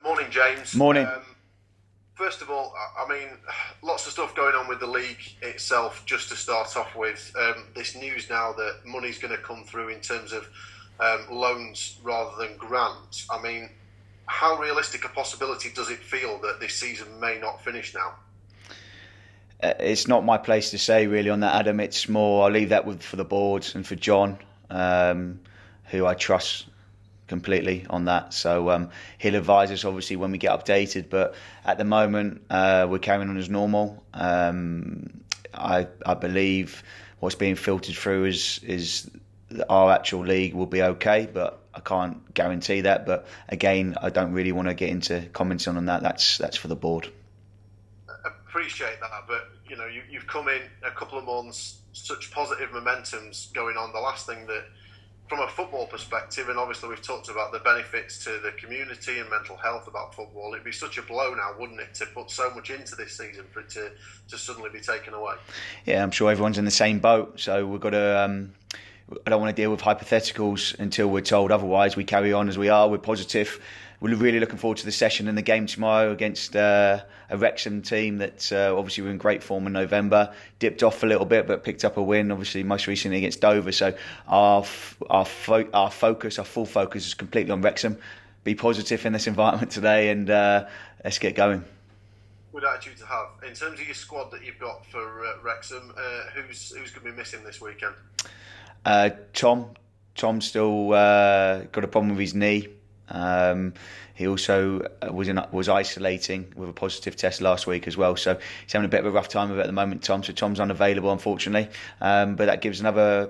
Morning, James. Morning. First of all, I mean, lots of stuff going on with the league itself. Just to start off with, this news now that money's going to come through in terms of loans rather than grants. I mean, how realistic a possibility does it feel that this season may not finish now? It's not my place to say really on that, Adam. It's more, I'll leave that for the board and for John, who I trust completely on that. So he'll advise us obviously when we get updated. But at the moment, we're carrying on as normal. I believe what's being filtered through is our actual league will be okay, but I can't guarantee that. But again, I don't really want to get into commenting on that. That's for the board. Appreciate that, but you've come in a couple of months, such positive momentum's going on. The last thing that, from a football perspective, and obviously we've talked about the benefits to the community and mental health about football, it'd be such a blow now, wouldn't it, to put so much into this season for it to suddenly be taken away? Yeah, I'm sure everyone's in the same boat, so we've got to... I don't want to deal with hypotheticals until we're told otherwise. We carry on as we are. We're positive. We're really looking forward to the session and the game tomorrow against a Wrexham team that obviously were in great form in November. Dipped off a little bit, but picked up a win, obviously most recently against Dover. So our full focus is completely on Wrexham. Be positive in this environment today, and let's get going. Good attitude to have. In terms of your squad that you've got for Wrexham, who's going to be missing this weekend? Tom's still got a problem with his knee. He also was isolating with a positive test last week as well, so he's having a bit of a rough time of it at the moment, Tom. So Tom's unavailable, unfortunately, but that gives another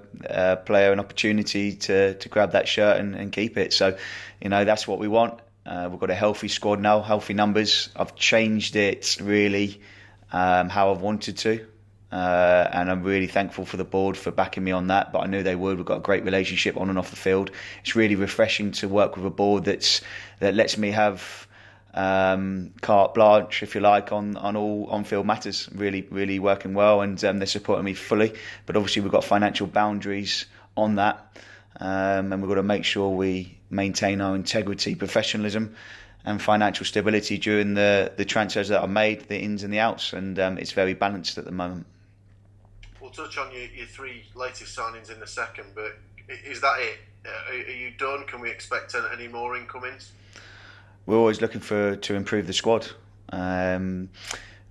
player an opportunity to grab that shirt and keep it. So that's what we want. We've got a healthy squad now, healthy numbers. I've changed it really how I've wanted to. And I'm really thankful for the board for backing me on that, but I knew they would. We've got a great relationship on and off the field. It's really refreshing to work with a board that lets me have carte blanche, if you like, on all on-field matters. Really, really working well, and they're supporting me fully. But obviously we've got financial boundaries on that, and we've got to make sure we maintain our integrity, professionalism and financial stability during the transfers that are made, the ins and the outs, and it's very balanced at the moment. We'll touch on your three latest signings in a second, but is that it? Are you done? Can we expect any more incomings? We're always looking to improve the squad. When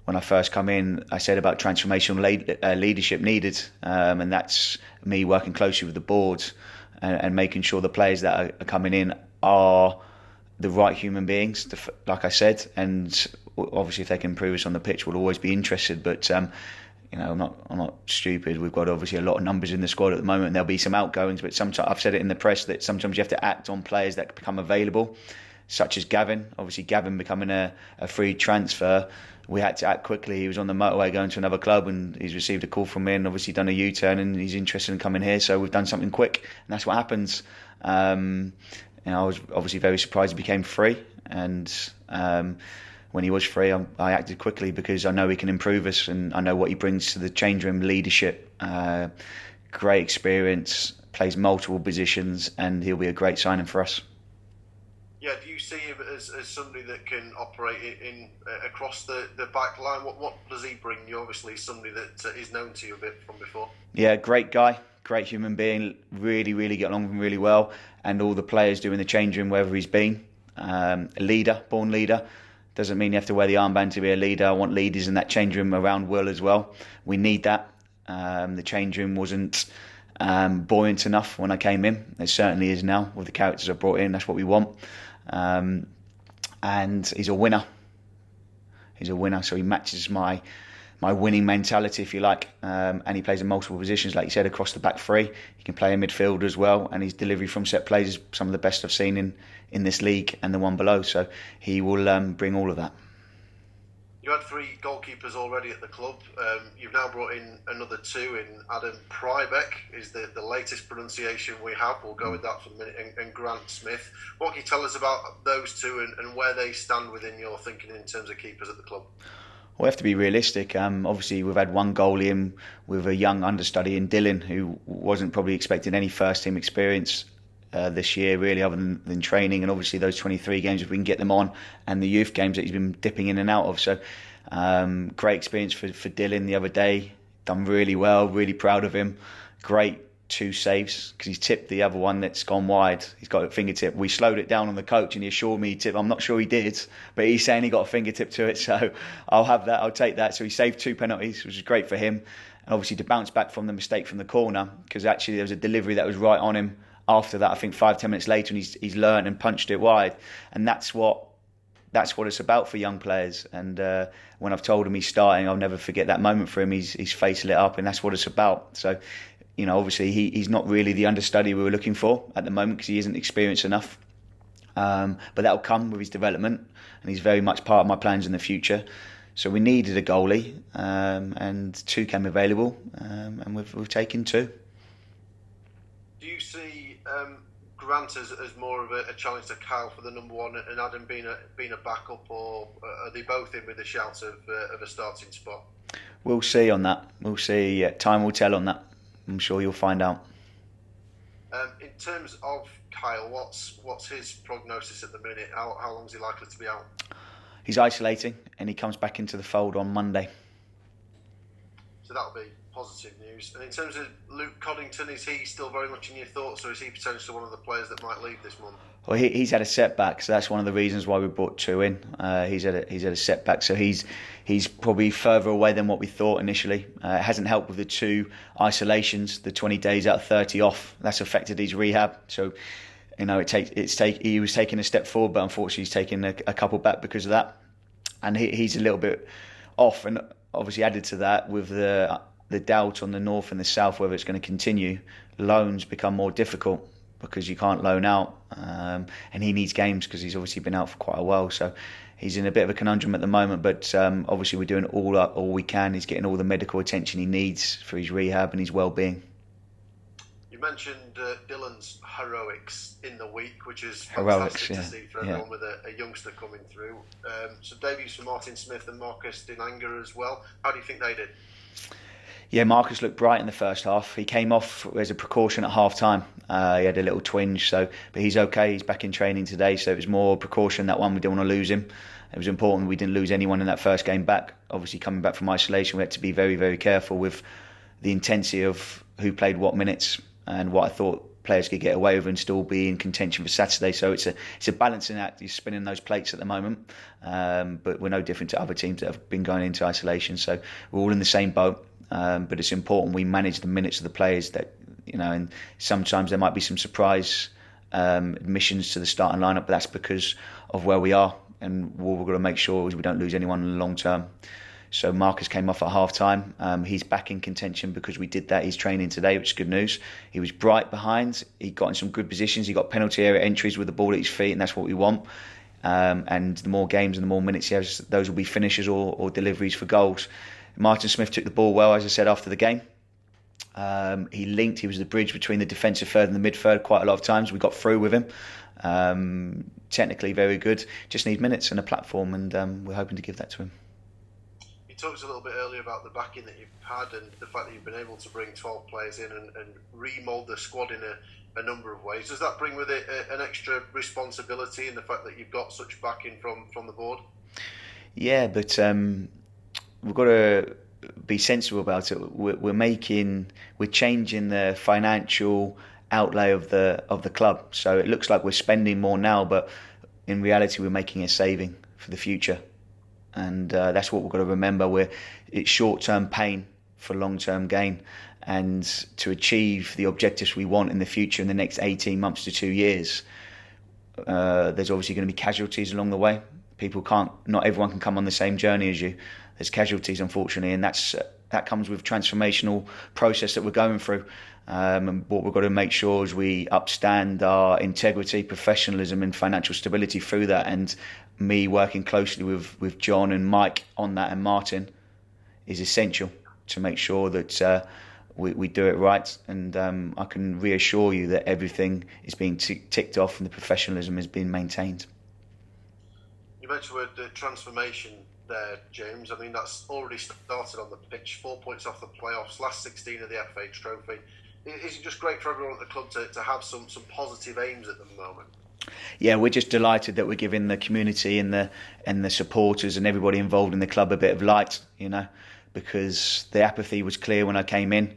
I first come in, I said about transformational leadership needed, and that's me working closely with the board and making sure the players that are coming in are the right human beings, like I said, and obviously if they can improve us on the pitch, we'll always be interested. But I'm not stupid. We've got obviously a lot of numbers in the squad at the moment. There'll be some outgoings, but sometimes I've said it in the press that sometimes you have to act on players that become available, such as Gavin. Obviously, Gavin becoming a free transfer, we had to act quickly. He was on the motorway going to another club, and he's received a call from me, and obviously done a U-turn, and he's interested in coming here. So we've done something quick, and that's what happens. I was obviously very surprised he became free, and when he was free, I acted quickly because I know he can improve us, and I know what he brings to the change room: leadership, great experience, plays multiple positions, and he'll be a great signing for us. Yeah, do you see him as somebody that can operate in across the back line? What does he bring you? Obviously, somebody that is known to you a bit from before. Yeah, great guy, great human being. Really, really get along with him really well, and all the players do in the change room wherever he's been. A leader, born leader. Doesn't mean you have to wear the armband to be a leader. I want leaders in that change room around Will as well. We need that. The change room wasn't buoyant enough when I came in. It certainly is now with the characters I brought in. That's what we want. And he's a winner. He's a winner, so he matches my winning mentality, if you like. And he plays in multiple positions, like you said, across the back three. He can play in midfield as well, and his delivery from set plays is some of the best I've seen in this league and the one below. So he will bring all of that. You had three goalkeepers already at the club. You've now brought in another two in Adam Prybeck, is the latest pronunciation we have. We'll go with that for a minute. And Grant Smith. What can you tell us about those two and where they stand within your thinking in terms of keepers at the club? We have to be realistic. Obviously, we've had one goalie in with a young understudy in Dylan, who wasn't probably expecting any first-team experience this year, really, other than training, and obviously those 23 games if we can get them on, and the youth games that he's been dipping in and out of. So great experience for Dylan the other day. Done really well, really proud of him. Great 2 saves, because he's tipped the other one that's gone wide. He's got a fingertip. We slowed it down on the coach and he assured me he tipped. I'm not sure he did, but he's saying he got a fingertip to it, so I'll have that. I'll take that. So he saved 2 penalties, which is great for him. And obviously to bounce back from the mistake from the corner, because actually there was a delivery that was right on him after that, I think 5-10 minutes later, and he's learned and punched it wide. And that's what it's about for young players. And when I've told him he's starting, I'll never forget that moment for him. His face lit up, and that's what it's about. So, obviously he's not really the understudy we were looking for at the moment, because he isn't experienced enough. But that'll come with his development, and he's very much part of my plans in the future. So we needed a goalie, and 2 came available, and we've taken 2. Do you see Grant as more of a challenge to Kyle for the number 1, and Adam being a backup, or are they both in with a shout of a starting spot? We'll see on that. We'll see. Time will tell on that. I'm sure you'll find out. In terms of Kyle, what's his prognosis at the minute? How long is he likely to be out? He's isolating, and he comes back into the fold on Monday. So that'll be positive news. And in terms of Luke Coddington, is he still very much in your thoughts, or is he potentially one of the players that might leave this month? Well, he's had a setback, so that's one of the reasons why we brought 2 in. He's had a setback, so he's probably further away than what we thought initially. It hasn't helped with the 2 isolations, the 20 days out of 30 off. That's affected his rehab. So, he was taking a step forward, but unfortunately he's taken a couple back because of that. And he's a little bit off, and obviously added to that with the doubt on the north and the south whether it's going to continue. Loans become more difficult because you can't loan out, and he needs games because he's obviously been out for quite a while. So he's in a bit of a conundrum at the moment, but obviously we're doing all we can. He's getting all the medical attention he needs for his rehab and his well-being. You mentioned Dylan's heroics in the week, which is fantastic to see for everyone with a youngster coming through. So debuts for Martin Smith and Marcus Dinanga as well. How do you think they did? Yeah, Marcus looked bright in the first half. He came off as a precaution at half-time. He had a little twinge, but he's okay. He's back in training today, so it was more precaution, that one. We didn't want to lose him. It was important we didn't lose anyone in that first game back. Obviously, coming back from isolation, we had to be very, very careful with the intensity of who played what minutes and what I thought players could get away with and still be in contention for Saturday. So it's a balancing act. You're spinning those plates at the moment, but we're no different to other teams that have been going into isolation. So we're all in the same boat. But it's important we manage the minutes of the players that, and sometimes there might be some surprise admissions to the starting lineup, but that's because of where we are, and what we've got to make sure is we don't lose anyone in the long term. So Marcus came off at half time. He's back in contention because we did that. He's training today, which is good news. He was bright behind. He got in some good positions. He got penalty area entries with the ball at his feet, and that's what we want. And the more games and the more minutes he has, those will be finishes or deliveries for goals. Martin Smith took the ball well, as I said, after the game. He linked. He was the bridge between the defensive third and the mid third quite a lot of times. We got through with him. Technically very good. Just need minutes and a platform, and we're hoping to give that to him. You talked a little bit earlier about the backing that you've had and the fact that you've been able to bring 12 players in and remould the squad in a number of ways. Does that bring with it an extra responsibility in the fact that you've got such backing from the board? Yeah, but we've got to be sensible about it. We're changing the financial outlay of the club. So it looks like we're spending more now, but in reality we're making a saving for the future. And that's what we've got to remember. It's short-term pain for long-term gain. And to achieve the objectives we want in the future in the next 18 months to 2 years, there's obviously going to be casualties along the way. Not everyone can come on the same journey as you. There's casualties, unfortunately, and that comes with transformational process that we're going through. And what we've got to make sure is we upstand our integrity, professionalism, and financial stability through that. And me working closely with John and Mike on that, and Martin, is essential to make sure that we do it right. And I can reassure you that everything is being ticked off and the professionalism is being maintained. You mentioned the transformation there, James. I mean, that's already started on the pitch. 4 points off the playoffs, last 16 of the FA Trophy. is it just great for everyone at the club to have some positive aims at the moment? Yeah, we're just delighted that we're giving the community and the supporters and everybody involved in the club a bit of light, because the apathy was clear when I came in.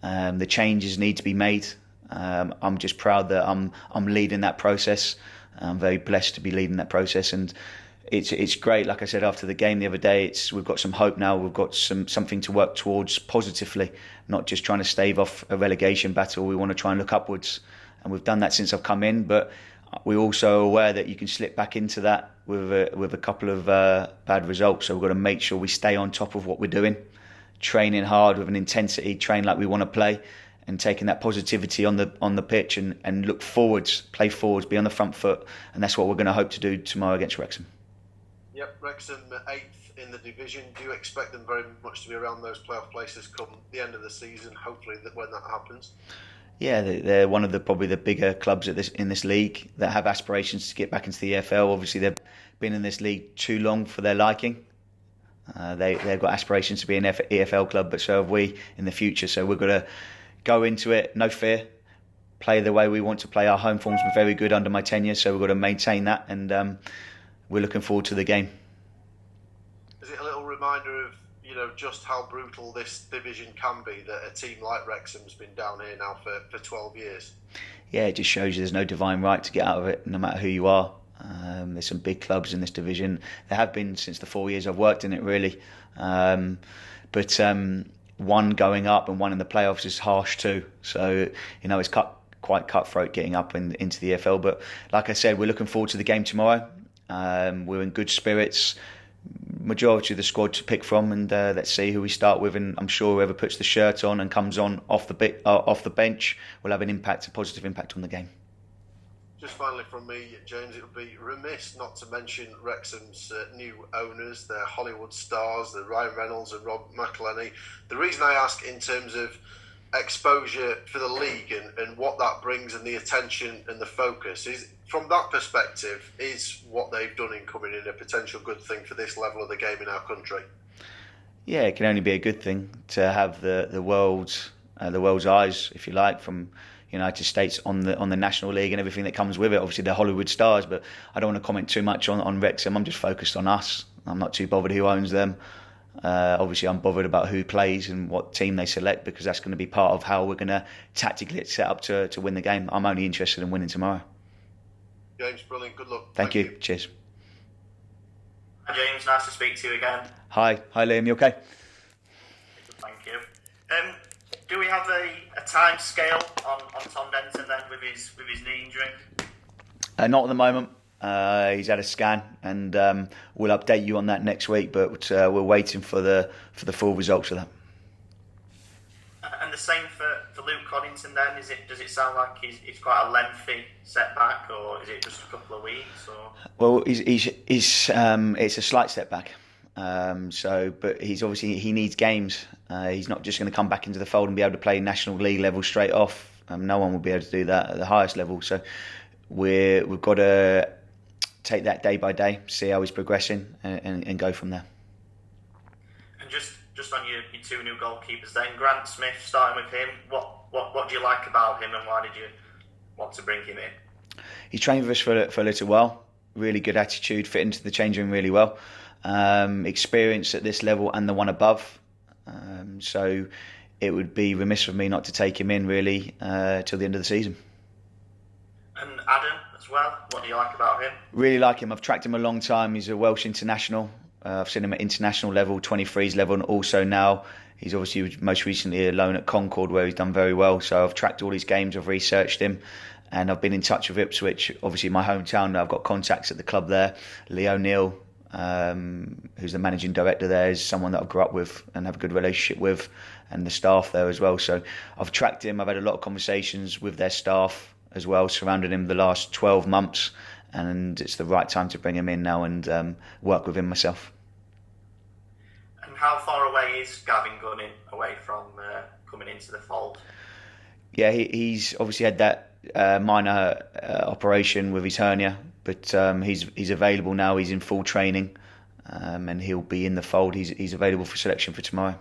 The changes need to be made. I'm just proud that I'm leading that process. I'm very blessed to be leading that process, and it's great. Like I said after the game the other day, we've got some hope now. We've got something to work towards positively, not just trying to stave off a relegation battle. We want to try and look upwards, and we've done that since I've come in. But we're also aware that you can slip back into that with a couple of bad results. So we've got to make sure we stay on top of what we're doing, training hard with an intensity, train like we want to play, and taking that positivity on the pitch and look forwards, play forwards, be on the front foot, and that's what we're going to hope to do tomorrow against Wrexham. Yep, Wrexham 8th in the division. Do you expect them very much to be around those playoff places come the end of the season? Hopefully, when that happens. Yeah, they're one of probably the bigger clubs in this league that have aspirations to get back into the EFL. Obviously, they've been in this league too long for their liking. They've got aspirations to be an EFL club, but so have we in the future. So we're going to go into it, no fear, play the way we want to play. Our home form's been very good under my tenure, so we've got to maintain that, and we're looking forward to the game. Is it a little reminder of just how brutal this division can be, that a team like Wrexham's been down here now for 12 years? Yeah, it just shows you there's no divine right to get out of it, no matter who you are. There's some big clubs in this division. There have been since the 4 years I've worked in it, really. But one going up and one in the playoffs is harsh too. So, it's quite cutthroat getting up into the EFL. But like I said, we're looking forward to the game tomorrow. We're in good spirits. Majority of the squad to pick from, and let's see who we start with. And I'm sure whoever puts the shirt on and comes on off the bench will have a positive impact on the game. Just finally from me, James, it would be remiss not to mention Wrexham's new owners, the Hollywood stars, the Ryan Reynolds and Rob McElhenney. The reason I ask in terms of exposure for the league and what that brings and the attention and the focus is, from that perspective, is what they've done in coming in a potential good thing for this level of the game in our country? Yeah, it can only be a good thing to have the world's eyes, if you like, from United States on the National League and everything that comes with it. Obviously, they're Hollywood stars, but I don't want to comment too much on Wrexham. I'm just focused on us. I'm not too bothered who owns them. Obviously, I'm bothered about who plays and what team they select, because that's going to be part of how we're going to tactically set up to win the game. I'm only interested in winning tomorrow. James, brilliant. Good luck. Thank you. Cheers. Hi James, nice to speak to you again. Hi Liam, you okay? Thank you. Do we have a time scale on Tom Denton then with his knee injury? Not at the moment. He's had a scan, and we'll update you on that next week. But we're waiting for the full results of that. And the same for Luke Coddington then. Does it sound like it's quite a lengthy setback, or is it just a couple of weeks? Or? Well, it's a slight setback. But he needs games. He's not just going to come back into the fold and be able to play National League level straight off. No one will be able to do that at the highest level. So we've got to take that day by day, see how he's progressing, and go from there. And just on your two new goalkeepers then, Grant Smith, starting with him, what do you like about him, and why did you want to bring him in? He trained with us for a little while. Really good attitude, fit into the change room really well. Experience at this level and the one above. So it would be remiss of me not to take him in really till the end of the season. And Adam as well, what do you like about him? Really like him. I've tracked him a long time. He's a Welsh international. I've seen him at international level, 23s level, and also now he's obviously most recently a loan at Concord, where he's done very well. So I've tracked all his games, I've researched him, and I've been in touch with Ipswich, obviously my hometown. I've got contacts at the club there. Lee O'Neill, who's the managing director there, is someone that I grew up with and have a good relationship with, and the staff there as well. So I've tracked him. I've had a lot of conversations with their staff as well, surrounded him the last 12 months, and it's the right time to bring him in now and work with him myself. And how far away is Gavin Gunning away from coming into the fold? Yeah, he's obviously had that minor operation with his hernia, but he's available now. He's in full training, and he'll be in the fold. He's available for selection for tomorrow.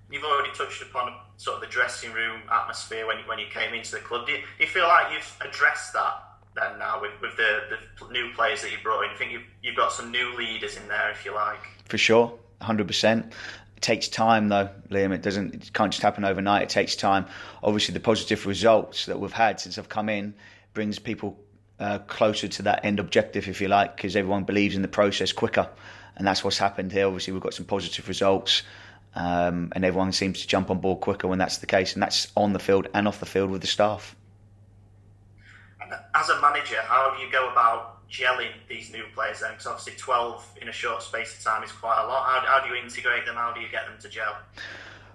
You've already touched upon sort of the dressing room atmosphere when you came into the club. Do you feel like you've addressed that then now with the new players that you brought in? You think you've got some new leaders in there, if you like? For sure, 100%. It takes time though, Liam. It can't just happen overnight. It takes time. Obviously, the positive results that we've had since I've come in brings people closer to that end objective, if you like, because everyone believes in the process quicker, and that's what's happened here. Obviously, we've got some positive results, and everyone seems to jump on board quicker when that's the case, and that's on the field and off the field with the staff. And as a manager, how do you go about gelling these new players then? Because obviously 12 in a short space of time is quite a lot. How do you integrate them? How do you get them to gel?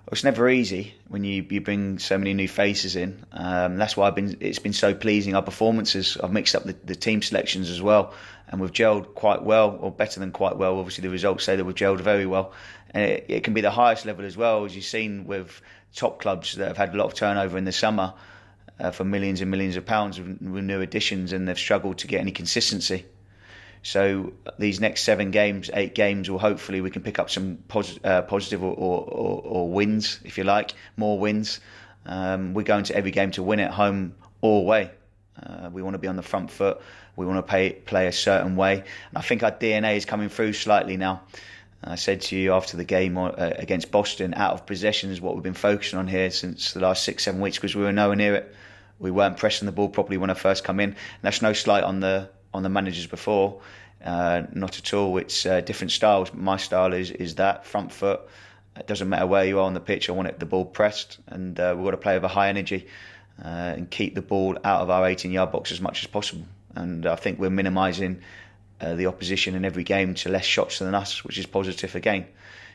Well, it's never easy when you bring so many new faces in. That's why it's been so pleasing. Our performances, I've mixed up the team selections as well, and we've gelled quite well, or better than quite well. Obviously, the results say that we've gelled very well. And it can be the highest level as well, as you've seen with top clubs that have had a lot of turnover in the summer for millions and millions of pounds with new additions, and they've struggled to get any consistency. So these next 8 games, will hopefully we can pick up some positive or wins, if you like, more wins. We're going to every game to win it, home or away. We want to be on the front foot. We want to play a certain way. And I think our DNA is coming through slightly now. I said to you after the game against Boston, out of possession is what we've been focusing on here since the last 6-7 weeks, because we were nowhere near it. We weren't pressing the ball properly when I first come in. And that's no slight on the managers before, not at all. It's different styles. My style is that front foot. It doesn't matter where you are on the pitch. I want the ball pressed, and we've got to play with a high energy and keep the ball out of our 18-yard box as much as possible. And I think we're minimising the opposition in every game to less shots than us, which is positive again.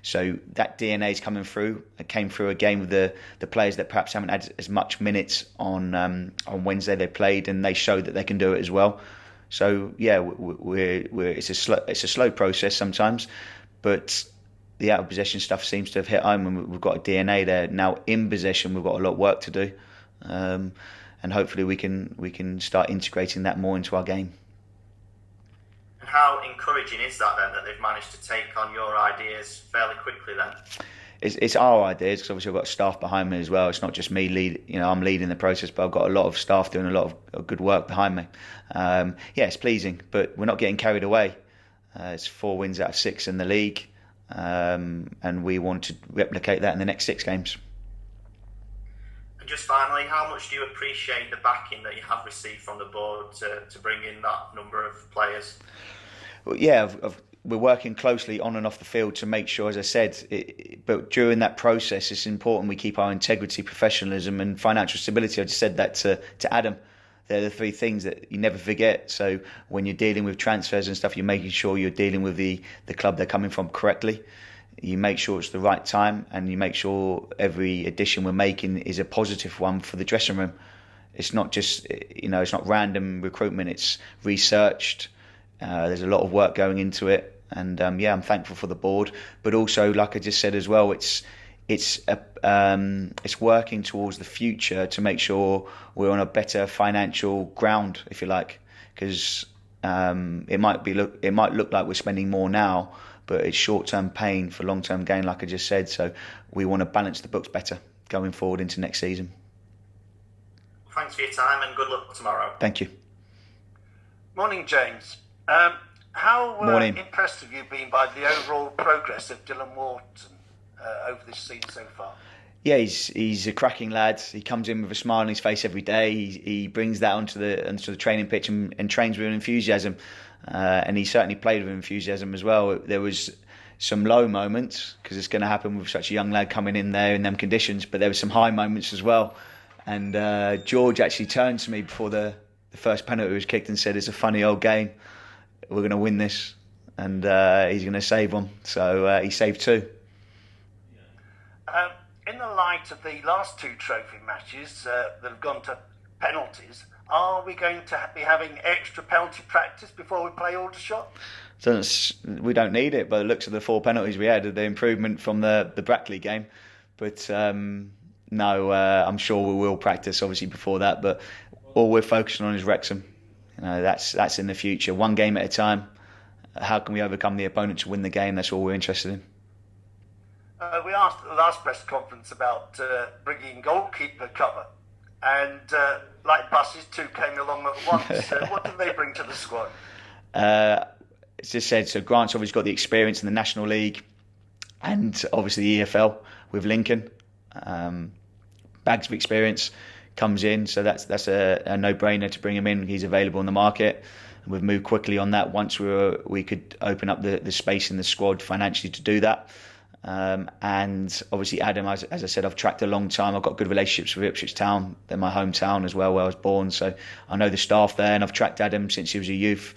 So that DNA is coming through. It came through again with the players that perhaps haven't had as much minutes on Wednesday. They played and they showed that they can do it as well. So yeah, it's a slow process sometimes, but the out of possession stuff seems to have hit home, and we've got a DNA there now. In possession, we've got a lot of work to do, and hopefully we can start integrating that more into our game. And how encouraging is that then, that they've managed to take on your ideas fairly quickly then? It's our ideas, because obviously I've got staff behind me as well. It's not just me I'm leading the process, but I've got a lot of staff doing a lot of good work behind me. It's pleasing, but we're not getting carried away. It's 4 wins out of 6 in the league, and we want to replicate that in the next 6 games. And just finally, how much do you appreciate the backing that you have received from the board to bring in that number of players? Well, yeah, we're working closely on and off the field to make sure, as I said, but during that process, it's important we keep our integrity, professionalism and financial stability. I just said that to Adam. They're the 3 things that you never forget. So when you're dealing with transfers and stuff, you're making sure you're dealing with the club they're coming from correctly. You make sure it's the right time, and you make sure every addition we're making is a positive one for the dressing room. It's not just, it's not random recruitment, it's researched. There's a lot of work going into it, and I'm thankful for the board. But also, like I just said as well, it's working towards the future to make sure we're on a better financial ground, if you like, because it might look like we're spending more now, but it's short-term pain for long-term gain, like I just said. So we want to balance the books better going forward into next season. Thanks for your time, and good luck tomorrow. Thank you. Morning, James. How Morning. impressed have you been by the overall progress of Dylan Wharton over this season so far? Yeah, he's a cracking lad. He comes in with a smile on his face every day. He brings that onto the training pitch and trains with enthusiasm. And he certainly played with enthusiasm as well. There was some low moments, because it's going to happen with such a young lad coming in there in them conditions, but there were some high moments as well. And George actually turned to me before the first penalty was kicked and said, "It's a funny old game. We're going to win this." And he's going to save one. So he saved 2. In the light of the last 2 trophy matches that have gone to penalties, are we going to be having extra penalty practice before we play Aldershot? We don't need it, by the looks of the 4 penalties we had, the improvement from the Brackley game. But no, I'm sure we will practice obviously before that. But all we're focusing on is Wrexham. That's in the future, 1 game at a time. How can we overcome the opponent to win the game? That's all we're interested in. We asked at the last press conference about bringing goalkeeper cover, and like buses, 2 came along at once. What did they bring to the squad? It's just said, so Grant's obviously got the experience in the National League and obviously the EFL with Lincoln. Bags of experience comes in, so that's a no-brainer to bring him in. He's available in the market. And we've moved quickly on that once we could open up the space in the squad financially to do that. And obviously Adam, as I said, I've tracked a long time. I've got good relationships with Ipswich Town. They're my hometown as well, where I was born. So I know the staff there, and I've tracked Adam since he was a youth.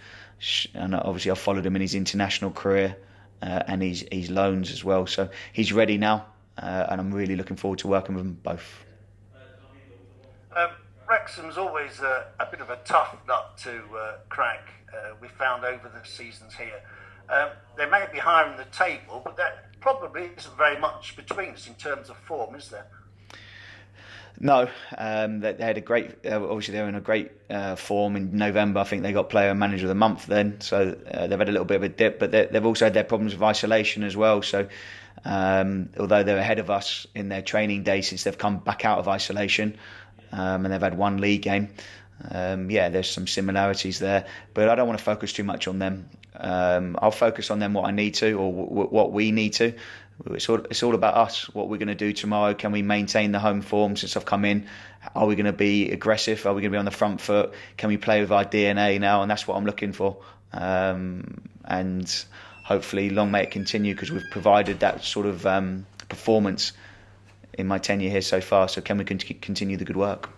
And obviously I've followed him in his international career and his loans as well. So he's ready now, and I'm really looking forward to working with them both. Wrexham's always a bit of a tough nut to crack. We found over the seasons here. They may be higher in the table, but that probably isn't very much between us in terms of form, is there? No, they had a great. Obviously, they were in a great form in November. I think they got Player and Manager of the Month then. So they've had a little bit of a dip, but they've also had their problems with isolation as well. So although they're ahead of us in their training day since they've come back out of isolation, and they've had 1 league game. There's some similarities there, but I don't want to focus too much on them. I'll focus on them what I need to, or what we need to. It's all about us. What we're going to do tomorrow. Can we maintain the home form since I've come in? Are we going to be aggressive? Are we going to be on the front foot? Can we play with our DNA now? And that's what I'm looking for. And hopefully long may it continue, because we've provided that sort of performance in my tenure here so far. So can we continue the good work?